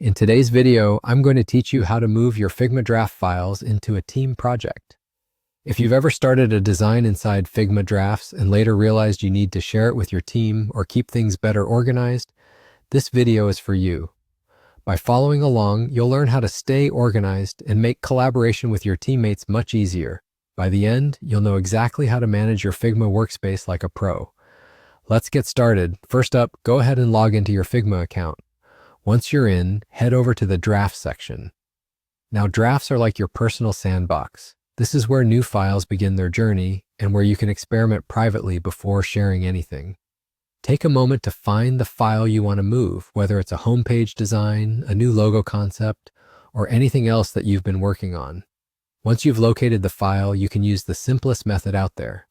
In today's video, I'm going to teach you how to move your Figma draft files into a team project. If you've ever started a design inside Figma drafts and later realized you need to share it with your team or keep things better organized, this video is for you. By following along, you'll learn how to stay organized and make collaboration with your teammates much easier. By the end, you'll know exactly how to manage your Figma workspace like a pro. Let's get started. First up, go ahead and log into your Figma account. Once you're in, head over to the Drafts section. Now, drafts are like your personal sandbox. This is where new files begin their journey and where you can experiment privately before sharing anything. Take a moment to find the file you want to move, whether it's a homepage design, a new logo concept, or anything else that you've been working on. Once you've located the file, you can use the simplest method out there: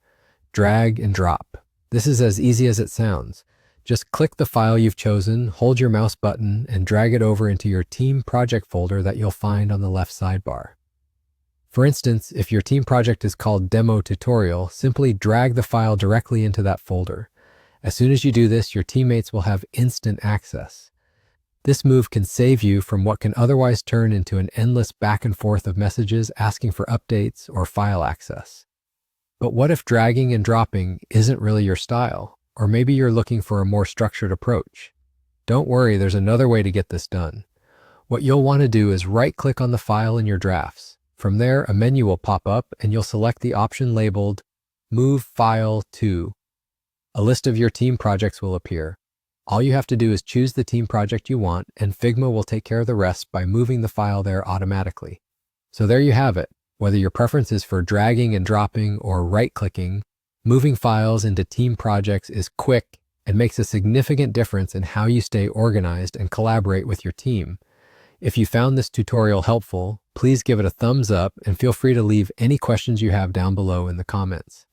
drag and drop. This is as easy as it sounds. Just click the file you've chosen, hold your mouse button, and drag it over into your team project folder that you'll find on the left sidebar. For instance, if your team project is called Demo Tutorial, simply drag the file directly into that folder. As soon as you do this, your teammates will have instant access. This move can save you from what can otherwise turn into an endless back and forth of messages asking for updates or file access. But what if dragging and dropping isn't really your style? Or maybe you're looking for a more structured approach. Don't worry, there's another way to get this done. What you'll want to do is right-click on the file in your drafts. From there, a menu will pop up and you'll select the option labeled Move File to. A list of your team projects will appear. All you have to do is choose the team project you want, and Figma will take care of the rest by moving the file there automatically. So there you have it. Whether your preference is for dragging and dropping or right-clicking, moving files into team projects is quick and makes a significant difference in how you stay organized and collaborate with your team. If you found this tutorial helpful, please give it a thumbs up and feel free to leave any questions you have down below in the comments.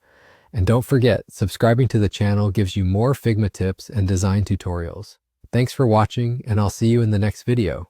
And don't forget, subscribing to the channel gives you more Figma tips and design tutorials. Thanks for watching, and I'll see you in the next video.